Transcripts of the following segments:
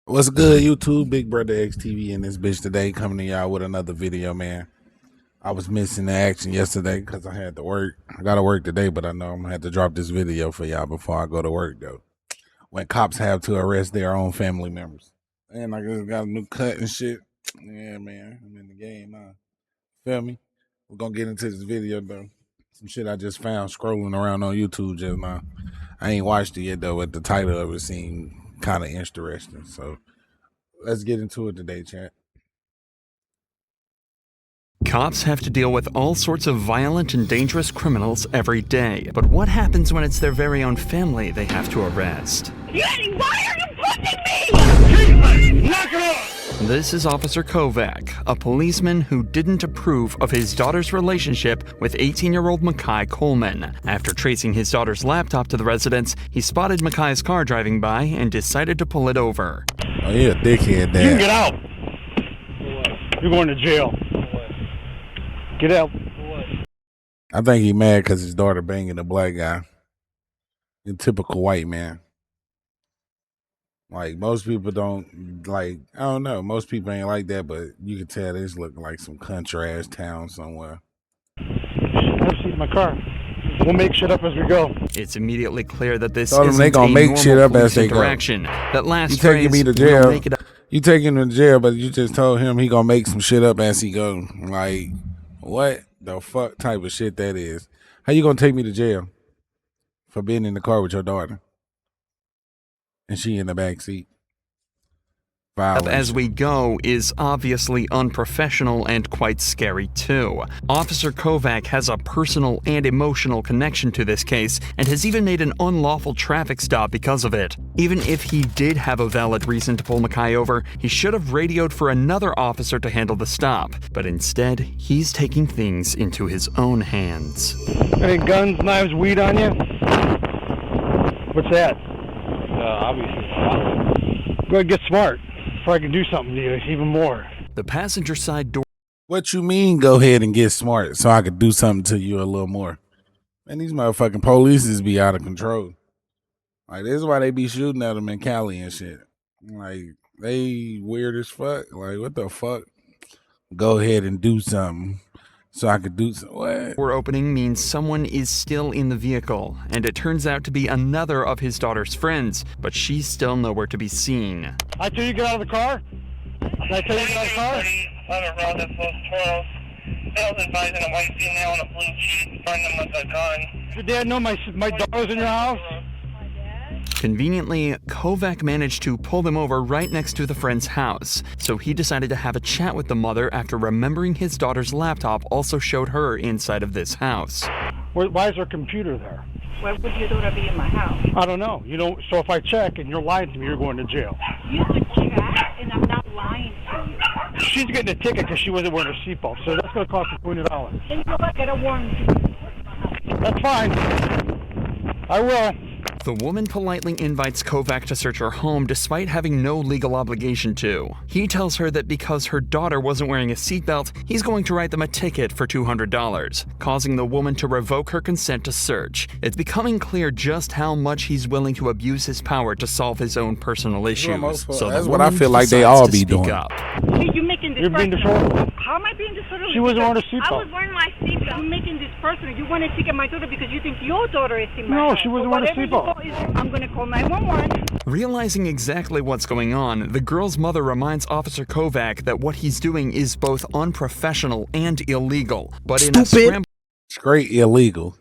What's good, YouTube? Big Brother XTV in this bitch today, coming to y'all with another video, man. I was missing the action yesterday because I had to work. I got to work today, but I know I'm going to have to drop this video for y'all before I go to work, though. When cops have to arrest their own family members. And I just got a new cut and shit. Yeah, man. I'm in the game now. Feel me? We're going to get into this video, though. Some shit I just found scrolling around on YouTube just now. I ain't watched it yet, though, but the title of it seemed kind of interesting. So let's get into it today, chat. Cops have to deal with all sorts of violent and dangerous criminals every day. But what happens when it's their very own family they have to arrest? Yeti, why are you pushing me? Knock it off! This is Officer Kovac, a policeman who didn't approve of his daughter's relationship with 18-year-old Makai Coleman. After tracing his daughter's laptop to the residence, he spotted Makai's car driving by and decided to pull it over. Oh, yeah, dickhead, Dad. You can get out. You're going to jail. Get out. I think he mad because his daughter banging a black guy. A typical white man. Like, most people don't, like, I don't know. Most people ain't like that, but you can tell this look like some country-ass town somewhere. Have a seat in my car. We'll make shit up as we go. It's immediately clear that this Told them isn't they gonna a make normal shit up as police they go. interaction. That last You taking phrase, me to "We'll jail. make it up." You taking him to jail, but you just told him he gonna make some shit up as he go. Like, what the fuck type of shit that is? How you gonna take me to jail for being in the car with your daughter? And she in the back seat. As we go is obviously unprofessional and quite scary too. Officer Kovac has a personal and emotional connection to this case and has even made an unlawful traffic stop because of it. Even if he did have a valid reason to pull Makai over, he should have radioed for another officer to handle the stop. But instead, he's taking things into his own hands. Any guns, knives, weed on you? What's that? Obviously. Go ahead, get smart. Before I can do something to you, even more. The passenger side door. What you mean, go ahead and get smart so I could do something to you a little more? Man, these motherfucking polices be out of control. Like, this is why they be shooting at them in Cali and shit. Like, they weird as fuck. Like, what the fuck? Go ahead and do something so I could do something. What? Door opening means someone is still in the vehicle, and it turns out to be another of his daughter's friends, but she's still nowhere to be seen. I tell you get out of the car? Did I tell you get out of the car? On a road that flows 12. Sales advising a white female on a blue Jeep, find them with a gun. Does your dad know my daughter's in your house? Conveniently, Kovac managed to pull them over right next to the friend's house, so he decided to have a chat with the mother after remembering his daughter's laptop also showed her inside of this house. Why is her computer there? Why would your daughter be in my house? I don't know. You know. So if I check and you're lying to me, you're going to jail. You could check, and I'm not lying to you. She's getting a ticket because she wasn't wearing her seatbelt, so that's going to cost you $20. Then you know what? Get a warrant. That's fine. I will. The woman politely invites Kovac to search her home despite having no legal obligation to. He tells her that because her daughter wasn't wearing a seatbelt, he's going to write them a ticket for $200, causing the woman to revoke her consent to search. It's becoming clear just how much he's willing to abuse his power to solve his own personal issues. So that's what I feel like they all be doing. Hey, you're making this You're being personal. disorderly. How am I being disorderly? She wasn't wearing a I seatbelt. was wearing my seatbelt. You're making this personal. You want to ticket my daughter because you think your daughter is in my No, house. she wasn't So wearing a whatever you seatbelt. go is- I'm going to call 911. Realizing exactly what's going on, the girl's mother reminds Officer Kovac that what he's doing is both unprofessional and illegal. But in a scramble, Straight illegal.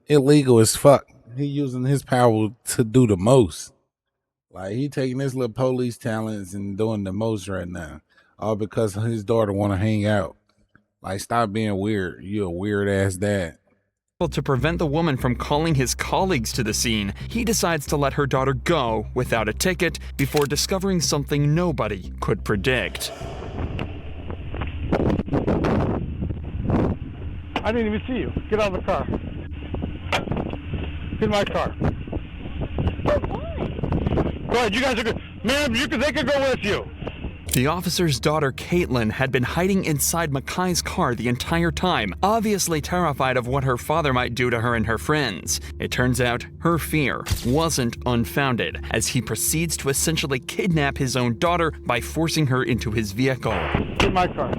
Illegal as fuck. He using his power to do the most. Like, he taking his little police talents and doing the most right now. All because his daughter want to hang out. Like, stop being weird. You a weird ass dad. to prevent the woman from calling his colleagues to the scene, he decides to let her daughter go without a ticket before discovering something nobody could predict. I didn't even see you. Get out of the car. Get in my car. Go ahead. You guys are good. Ma'am, they could go with you. The officer's daughter, Caitlin, had been hiding inside Makai's car the entire time, obviously terrified of what her father might do to her and her friends. It turns out her fear wasn't unfounded, as he proceeds to essentially kidnap his own daughter by forcing her into his vehicle. Get my car.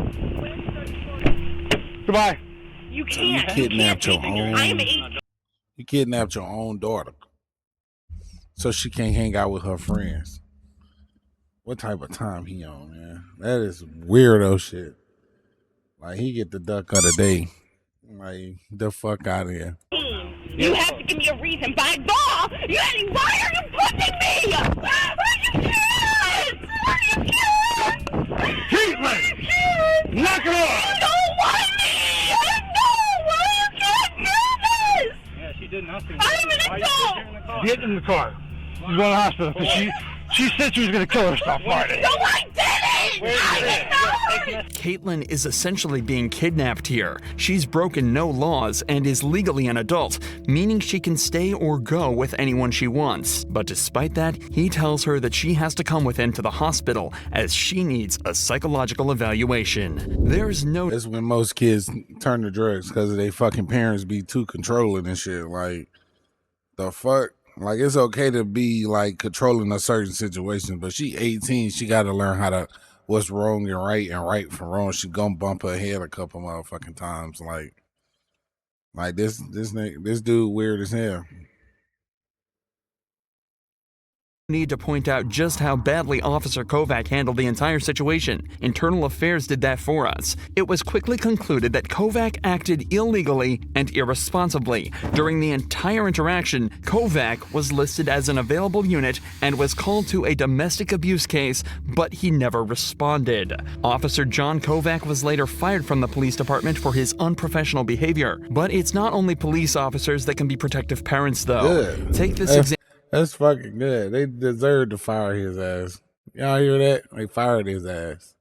Goodbye. You So you can't. kidnapped your I'm own. You kidnapped your own daughter, so she can't hang out with her friends. What type of time he on, man? That is weirdo shit. Like, he get the duck of the day. Like, the fuck out of here. You have to give me a reason. By law, why are you pushing me? Are you kidding? Are you kidding? Caitlin! Knock it off! You don't want me! I know! Why you can't do this? Yeah, she did nothing. I'm an adult! Get in the car. She's going to the hospital because she said she was going to kill herself Friday. No, I didn't! I did not! Caitlin is essentially being kidnapped here. She's broken no laws and is legally an adult, meaning she can stay or go with anyone she wants. But despite that, he tells her that she has to come with him to the hospital as she needs a psychological evaluation. There's no That's when most kids turn to drugs because they fucking parents be too controlling and shit. Like, the fuck? Like, it's okay to be, like, controlling a certain situation, but she 18, she got to learn how to, what's wrong and right from wrong. She gonna bump her head a couple motherfucking times. Like this dude weird as hell. need to point out just how badly Officer Kovac handled the entire situation. Internal Affairs did that for us. It was quickly concluded that Kovac acted illegally and irresponsibly. During the entire interaction, Kovac was listed as an available unit and was called to a domestic abuse case, but he never responded. Officer John Kovac was later fired from the police department for his unprofessional behavior. But it's not only police officers that can be protective parents, though. Good. Take this example. That's fucking good. They deserve to fire his ass. Y'all hear that? They fired his ass.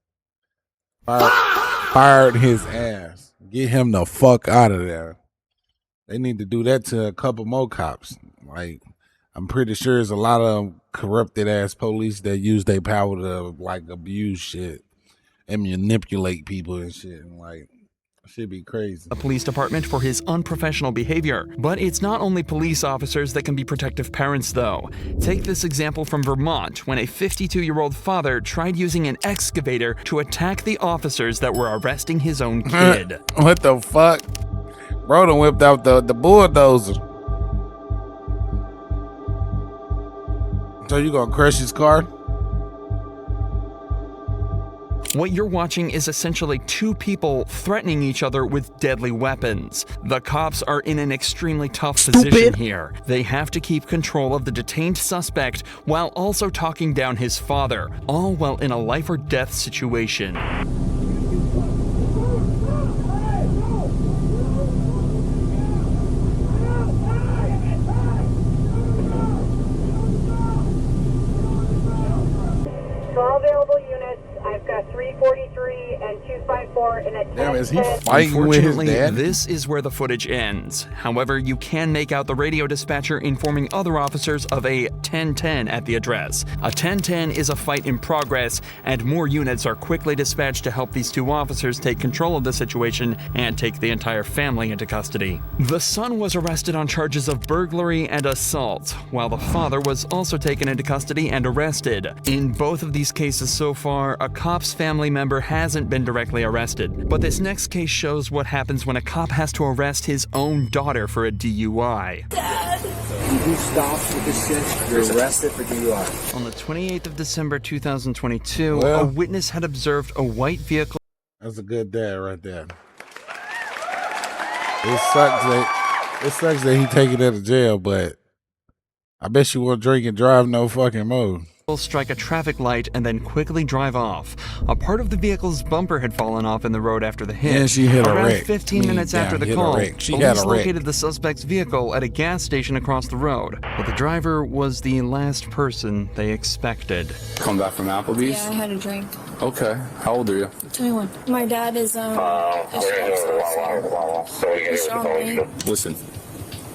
Fired his ass. Get him the fuck out of there. They need to do that to a couple more cops. Like, I'm pretty sure there's a lot of corrupted ass police that use their power to like abuse shit and manipulate people and shit. And like, should be crazy. The police department for his unprofessional behavior. But it's not only police officers that can be protective parents, though. Take this example from Vermont, when a 52-year-old father tried using an excavator to attack the officers that were arresting his own kid. What the fuck? Bro done whipped out the bulldozer. So you gonna crush his car? What you're watching is essentially two people threatening each other with deadly weapons. The cops are in an extremely tough position here. They have to keep control of the detained suspect while also talking down his father, all while in a life or death situation. For all available units, I've got 343 and 254 in a 10. Damn, is he fighting with his Unfortunately, dad? this is where the footage ends. However, you can make out the radio dispatcher informing other officers of a 1010 at the address. A 1010 is a fight in progress, and more units are quickly dispatched to help these two officers take control of the situation and take the entire family into custody. The son was arrested on charges of burglary and assault, while the father was also taken into custody and arrested. In both of these cases so far, a cop's family member hasn't been directly arrested. But this next case shows what happens when a cop has to arrest his own daughter for a DUI. You do stops with this shit, you're arrested for DUI. On the 28th of December 2022, Well, a witness had observed a white vehicle. That's a good dad right there. It sucks that he taken it to jail, but I bet you won't drink and drive no fucking more. Strike a traffic light and then quickly drive off. A part of the vehicle's bumper had fallen off in the road after the hit. And she hit a Around wreck. 15 minutes after the call, She police had a wreck. located the suspect's vehicle at a gas station across the road. But the driver was the last person they expected. Come back from Applebee's? Yeah, I had a drink. Okay. How old are you? 21. My dad is, Listen,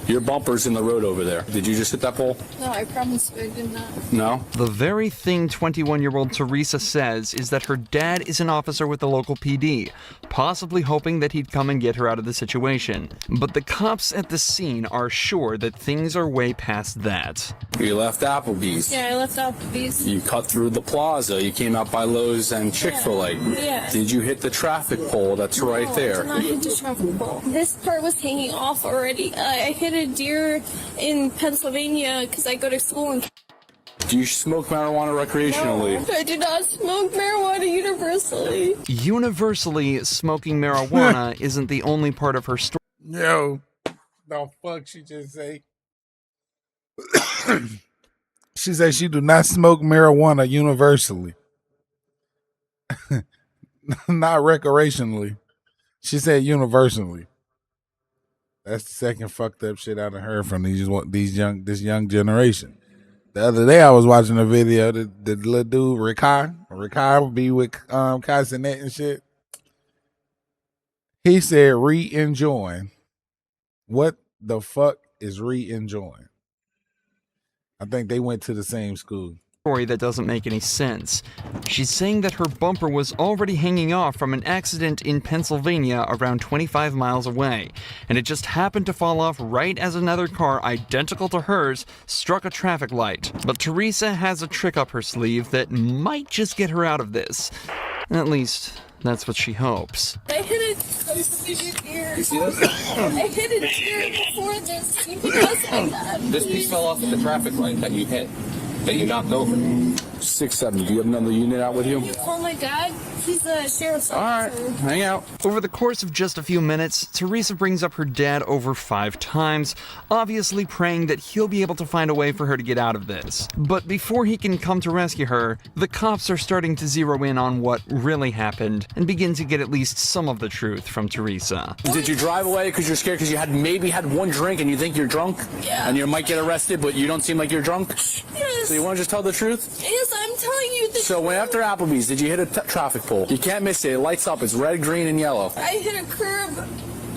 Your bumper's in the road over there. Did you just hit that pole? No, I promise I did not. No? The very thing 21-year-old Teresa says is that her dad is an officer with the local PD, possibly hoping that he'd come and get her out of the situation. But the cops at the scene are sure that things are way past that. You left Applebee's. Yeah, I left Applebee's. You cut through the plaza. You came out by Lowe's and Chick-fil-A. Yeah. Did you hit the traffic pole that's right No, there? I did not hit the traffic pole. This part was hanging off already. I hit a deer in Pennsylvania because I go to school in. Do you smoke marijuana recreationally? No, I do not smoke marijuana universally. Universally, smoking marijuana isn't the only part of her story. Yo, the fuck she just say? She said she do not smoke marijuana universally. Not recreationally. She said universally. That's the second fucked up shit I done heard from this young generation. The other day I was watching a video, the little dude, Rikai be with Kai Cenat and shit. He said re-enjoying. What the fuck is re-enjoying? I think they went to the same school. That doesn't make any sense. She's saying that her bumper was already hanging off from an accident in Pennsylvania around 25 miles away, and it just happened to fall off right as another car identical to hers struck a traffic light. But Teresa has a trick up her sleeve that might just get her out of this. At least, that's what she hopes. I hit a deer. You see this? I hit a deer before this. You can ask me that. This piece fell off at the traffic light that you hit. That you knocked over. 6-7. Do you have another unit out with you? You call my dad? He's a sheriff's officer. All right, hang out. Over the course of just a few minutes, Teresa brings up her dad over 5 times, obviously praying that he'll be able to find a way for her to get out of this. But before he can come to rescue her, the cops are starting to zero in on what really happened and begin to get at least some of the truth from Teresa. Did you drive away because you're scared because you maybe had one drink and you think you're drunk? Yeah. And you might get arrested, but you don't seem like you're drunk? Yes. So you want to just tell the truth? Yes, I'm telling you the So when after Applebee's, did you hit a traffic pole? You can't miss it. It lights up. It's red, green, and yellow. I hit a curb.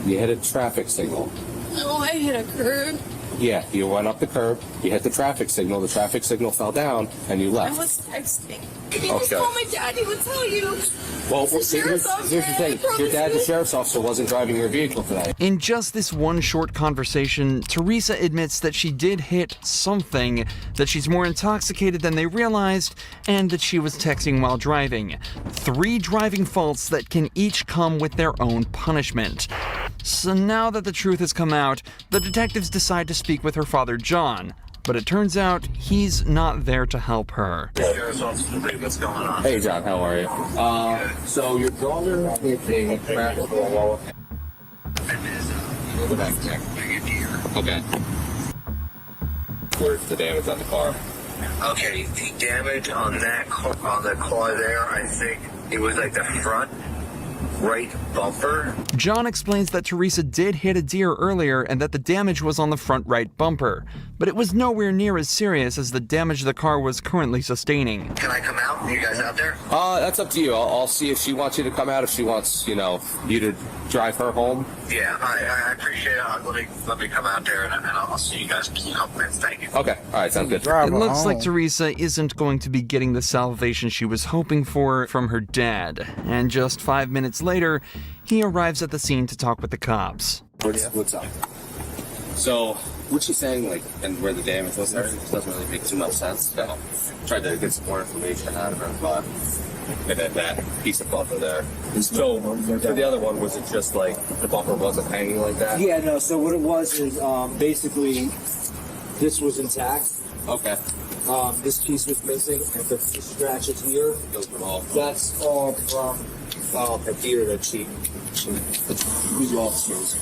You hit a traffic signal. No, I hit a curb. Yeah, you went up the curb. You hit the traffic signal. The traffic signal fell down, and you I left. was texting. If you just Okay. call my dad, he would tell you. Well, The sheriff's officer, here's the thing. I promise Your dad, the you. sheriff's officer, wasn't driving your vehicle today. In just this one short conversation, Teresa admits that she did hit something, that she's more intoxicated than they realized, and that she was texting while driving. 3 driving faults that can each come with their own punishment. So now that the truth has come out, the detectives decide to speak with her father, John. But it turns out he's not there to help her. What's going on? Hey, John, how are you? So your daughter hit a traffic pole. Go back there. Okay. Where's the damage on the car? Okay, the damage on that on the car there, I think it was like the front right bumper. John explains that Teresa did hit a deer earlier and that the damage was on the front right bumper, but it was nowhere near as serious as the damage the car was currently sustaining. Can I come out? Are you guys out there? That's up to you. I'll see if she wants you to come out, if she wants, you to drive her home. Yeah, I appreciate it. Let me come out there and I'll see you guys in a couple minutes. Thank you. Okay, all right, sounds good. Drive It her looks like home. Teresa isn't going to be getting the salvation she was hoping for from her dad, and just 5 minutes later, he arrives at the scene to talk with the cops. What's up? So, what she's saying, and where the damage was and everything, doesn't really make too much sense. So, tried to get some more information out of her, but and then that piece of bumper there. So, for the other one, was it just the bumper wasn't hanging like that? Yeah, no, so what it was is basically this was intact. Okay. This piece was missing, and the scratches here, Those were all. that's all from a deer that she Who's the officers?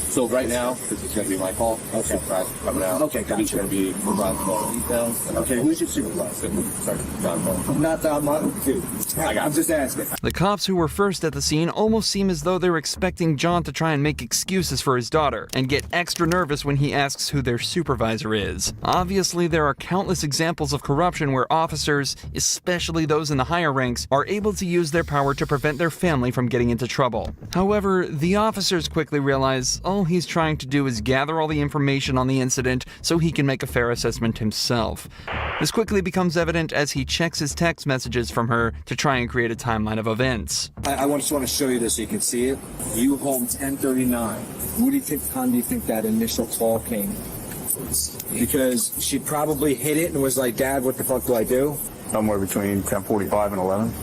So right now, this is going to be my call. Okay. Supervisor coming out. Okay, gotcha. He's going to be providing all the details. Okay, who's your supervisor? Sergeant John Paul. Not that I'm dude. I'm just asking. The cops who were first at the scene almost seem as though they were expecting John to try and make excuses for his daughter, and get extra nervous when he asks who their supervisor is. Obviously, there are countless examples of corruption where officers, especially those in the higher ranks, are able to use their power to prevent their family from getting into trouble. However, the officers quickly realize, oh All he's trying to do is gather all the information on the incident so he can make a fair assessment himself. This quickly becomes evident as he checks his text messages from her to try and create a timeline of events. I just want to show you this so you can see it. You home 10:39. What do you think time do you think that initial call came? Because she probably hit it and was like, Dad, what the fuck do I do? Somewhere between 10:45 and 11.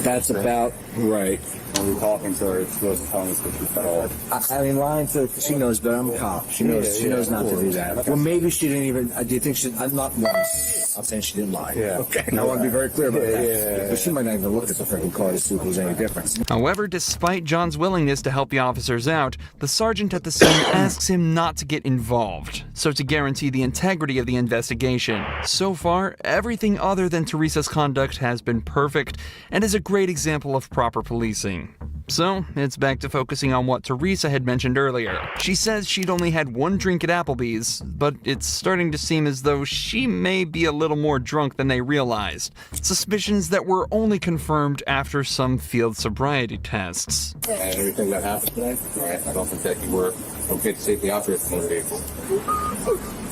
That's about right. When we're talking to her, she wasn't telling us what she felt. I mean, lying to she knows, but I'm a cop. She knows not to do that. Well, maybe she didn't even. Do you think she? I'm not once. I'm saying she didn't lie. Yeah. Okay. I want to be very clear about that. But she might not even look at the freaking car to see if there's any difference. However, despite John's willingness to help the officers out, the sergeant at the scene asks him not to get involved, so to guarantee the integrity of the investigation. So far, everything other than Teresa's conduct has been perfect and is a great example of proper policing. So, it's back to focusing on what Teresa had mentioned earlier. She says she'd only had one drink at Applebee's, but it's starting to seem as though she may be a little more drunk than they realized. Suspicions that were only confirmed after some field sobriety tests. And everything that happened today, right? I don't think that you were okay to safely operate the motor vehicle.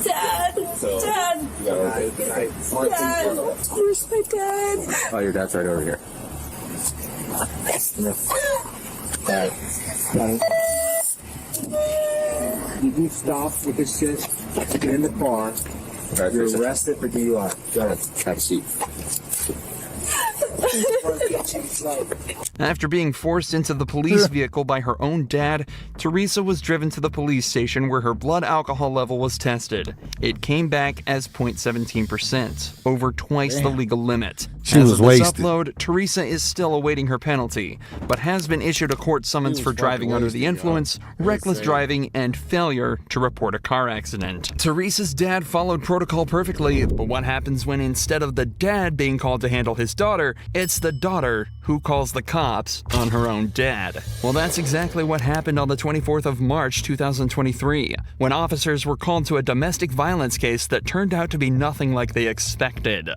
Dad! So, Dad! you got Dad! Where's my dad? Oh, your dad's right over here. Alright. You do stop with this shit. Get in the car. You're arrested for DUI. Go ahead. Have a seat. After being forced into the police vehicle by her own dad, Teresa was driven to the police station where her blood alcohol level was tested. It came back as 0.17%, over twice the legal limit. She was As of this wasted. upload, Teresa is still awaiting her penalty, but has been issued a court summons for driving under the influence, reckless driving, and failure to report a car accident. Teresa's dad followed protocol perfectly, but what happens when instead of the dad being called to handle his daughter, it's the daughter who calls the cops on her own dad? Well, that's exactly what happened on the 24th of March 2023, when officers were called to a domestic violence case that turned out to be nothing like they expected.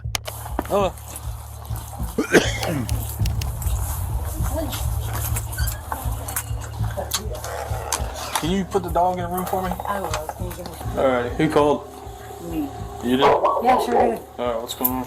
Can you put the dog in a room for me? I will. Alright, who called? Me. You did? Yeah, sure did. Alright, what's going on?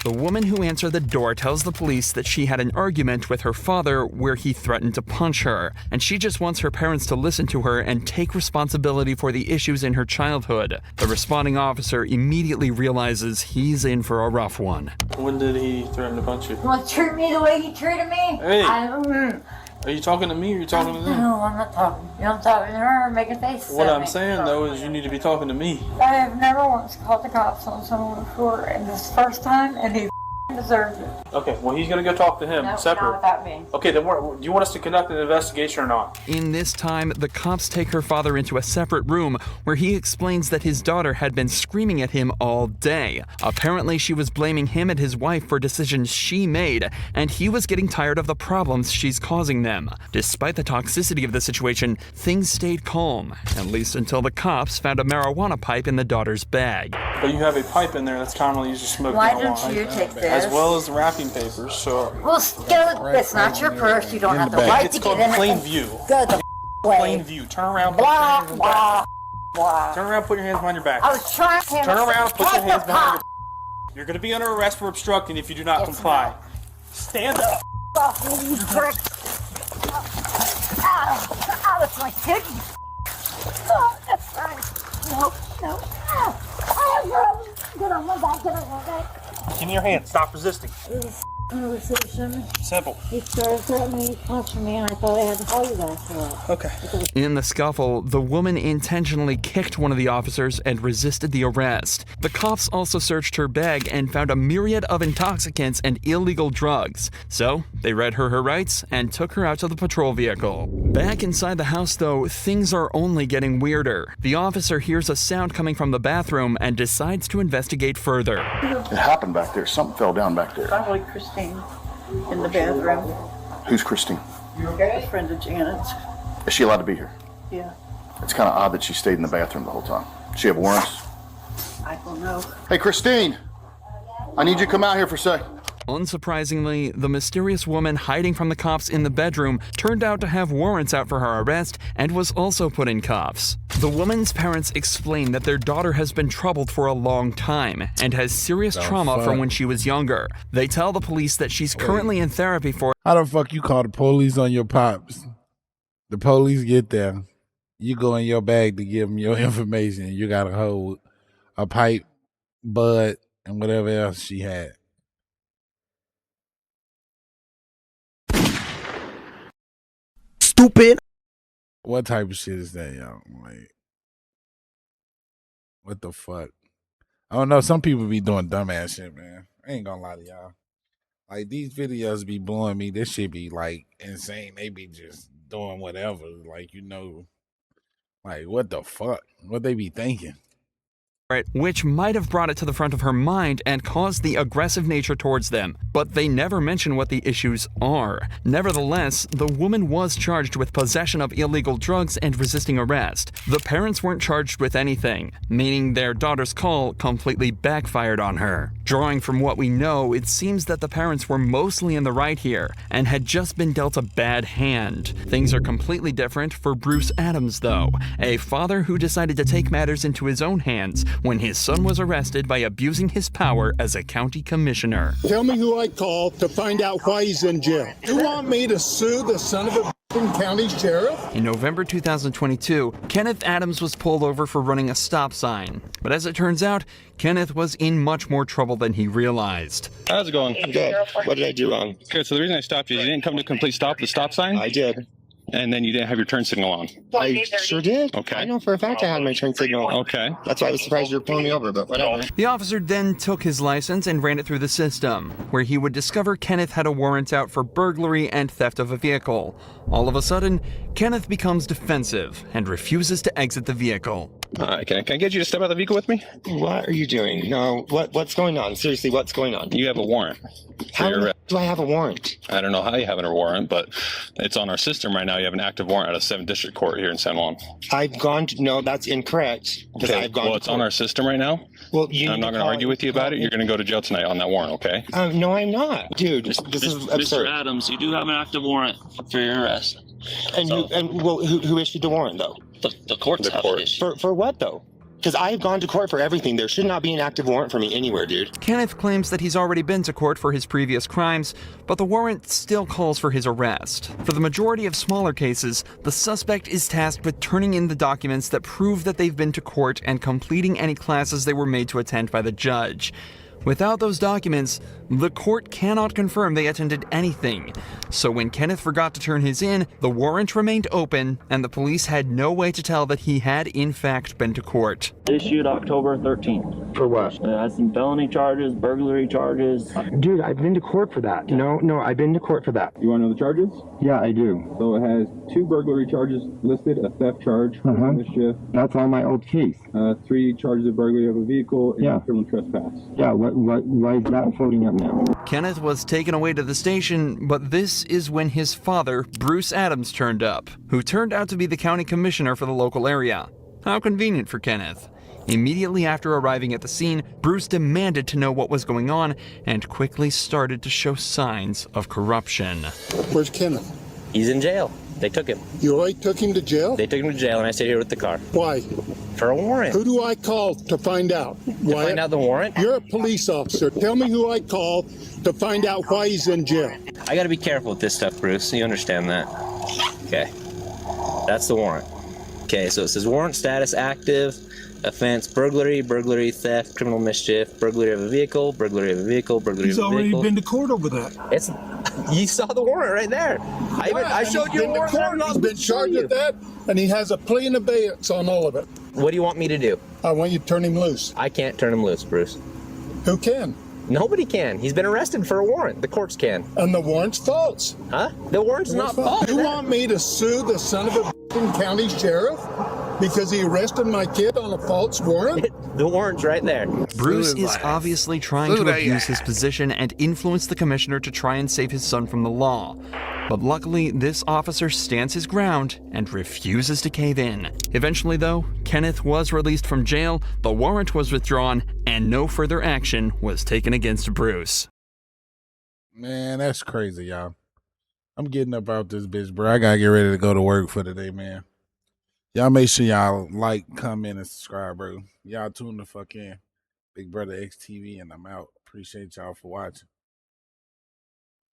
The woman who answered the door tells the police that she had an argument with her father where he threatened to punch her, and she just wants her parents to listen to her and take responsibility for the issues in her childhood. The responding officer immediately realizes he's in for a rough one. When did he threaten to punch you? You want to treat me the way he treated me? Hey. Are you talking to me or are you talking to them? No, I'm not talking. You know, I'm talking to her, making faces. What at I'm me. saying though is you need to be talking to me. I have never once called the cops on someone before, and this is the first time, and he deserves it. Okay, well he's gonna go talk to him No, separate. not without me. Okay, then do you want us to conduct an investigation or not? In this time, the cops take her father into a separate room where he explains that his daughter had been screaming at him all day. Apparently, she was blaming him and his wife for decisions she made, and he was getting tired of the problems she's causing them. Despite the toxicity of the situation, things stayed calm, at least until the cops found a marijuana pipe in the daughter's bag. But you have a pipe in there that's commonly used to smoke Why marijuana. don't you take this? As well as the wrapping papers, so... Well, still, it's not your purse. You don't have the right It's to called get in plain it. view. Go the way. Plain view. Turn around, put Blah, your hands behind blah, your blah. back. Turn around, put your hands behind your back. I was trying to Turn around, put your hands behind your your You're going to be under arrest for obstructing if you do not Yes, comply. Stand up. off me, you prick. Ow, that's my kidney. Oh, that's right. No. I have problems. Get on my back, get on my back. Give me your hand. Stop resisting. Conversation. Simple. He started threatening me, punching me, and I thought I had to call you guys for that. Okay. In the scuffle, the woman intentionally kicked one of the officers and resisted the arrest. The cops also searched her bag and found a myriad of intoxicants and illegal drugs. So, they read her rights and took her out to the patrol vehicle. Back inside the house, though, things are only getting weirder. The officer hears a sound coming from the bathroom and decides to investigate further. It happened back there. Something fell down back there. Probably Christine in the bathroom. Who's Christine? A friend of Janet's. Is she allowed to be here? Yeah, It's kind of odd that she stayed in the bathroom the whole time. Does she have warrants? I don't know. Hey, Christine! I need you to come out here for a sec. Unsurprisingly, the mysterious woman hiding from the cops in the bedroom turned out to have warrants out for her arrest and was also put in cuffs. The woman's parents explain that their daughter has been troubled for a long time and has serious trauma from when she was younger. They tell the police that she's currently in therapy for— How the fuck you call the police on your pops? The police get there. You go in your bag to give them your information. You got to hold a pipe, bud, and whatever else she had. Stupid. What type of shit is that, y'all? Like, what the fuck? I don't know. Some people be doing dumbass shit, man. I ain't gonna lie to y'all. Like, these videos be blowing me. This shit be, like, insane. They be just doing whatever. Like, you know, like, what the fuck? What they be thinking? which might have brought it to the front of her mind and caused the aggressive nature towards them, but they never mention what the issues are. Nevertheless, the woman was charged with possession of illegal drugs and resisting arrest. The parents weren't charged with anything, meaning their daughter's call completely backfired on her. Drawing from what we know, it seems that the parents were mostly in the right here and had just been dealt a bad hand. Things are completely different for Bruce Adams, though, a father who decided to take matters into his own hands when his son was arrested by abusing his power as a county commissioner. Tell me who I called to find out why he's in jail. You want me to sue the son of a county sheriff? In November 2022, Kenneth Adams was pulled over for running a stop sign. But as it turns out, Kenneth was in much more trouble than he realized. How's it going? Good. What did I do wrong? Good. So the reason I stopped you didn't come to complete the stop sign? I did. And then you didn't have your turn signal on? I sure did. Okay. I know for a fact I had my turn signal on. Okay. That's why I was surprised you were pulling me over, but whatever. The officer then took his license and ran it through the system, where he would discover Kenneth had a warrant out for burglary and theft of a vehicle. All of a sudden, Kenneth becomes defensive and refuses to exit the vehicle. All right, can I get you to step out of the vehicle with me? What are you doing? No, what's going on? Seriously, what's going on? You have a warrant. How do I have a warrant? I don't know how you have a warrant, but it's on our system right now. You have an active warrant out of 7th District Court here in San Juan. I've gone to, no, that's incorrect. Okay, well, it's on our system right now. Well, I'm not going to argue with you about it. You're going to go to jail tonight on that warrant, okay? No, I'm not. Dude, this is absurd. Mr. Adams, you do have an active warrant for your arrest. And who issued the warrant, though? The courts have it issued. For what, though? Because I've gone to court for everything. There should not be an active warrant for me anywhere, dude. Kenneth claims that he's already been to court for his previous crimes, but the warrant still calls for his arrest. For the majority of smaller cases, the suspect is tasked with turning in the documents that prove that they've been to court and completing any classes they were made to attend by the judge. Without those documents, the court cannot confirm they attended anything. So when Kenneth forgot to turn his in, the warrant remained open, and the police had no way to tell that he had in fact been to court. Issued October 13th. For what? It has some felony charges, burglary charges. Dude, I've been to court for that. No, I've been to court for that. You want to know the charges? Yeah, I do. So it has 2 burglary charges listed, a theft charge, mischief. That's on my old case. 3 charges of burglary of a vehicle, and criminal trespass. Yeah, why is that floating up now? Kenneth was taken away to the station, but this is when his father, Bruce Adams, turned up, who turned out to be the county commissioner for the local area. How convenient for Kenneth. Immediately after arriving at the scene, Bruce demanded to know what was going on and quickly started to show signs of corruption. Where's Kenneth? He's in jail. They took him. You already took him to jail? They took him to jail, and I stayed here with the car. Why? For a warrant. Who do I call to find out? To find out the warrant? You're a police officer. Tell me who I call to find out why he's in jail. I gotta be careful with this stuff, Bruce. You understand that? Okay. That's the warrant. Okay, so it says warrant status active, offense burglary, theft, criminal mischief, burglary of a vehicle, burglary of a vehicle, burglary of a vehicle. He's already been to court over that. You saw the warrant right there. I showed you the warrant. He's been charged with that, and he has a plea in abeyance on all of it. What do you want me to do? I want you to turn him loose. I can't turn him loose, Bruce. Who can? Nobody can. He's been arrested for a warrant. The courts can. And the warrant's false. Huh? The warrant's not false. You want me to sue the son of a county sheriff because he arrested my kid on a false warrant? The warrant's right there. Bruce is obviously trying to abuse his position and influence the commissioner to try and save his son from the law. But luckily, this officer stands his ground and refuses to cave in. Eventually, though, Kenneth was released from jail, the warrant was withdrawn, and no further action was taken against Bruce. Man, that's crazy, y'all. I'm getting up out this bitch, bro. I gotta get ready to go to work for today, man. Y'all make sure y'all like, comment, and subscribe, bro. Y'all tune the fuck in. Big Brother XTV, and I'm out. Appreciate y'all for watching.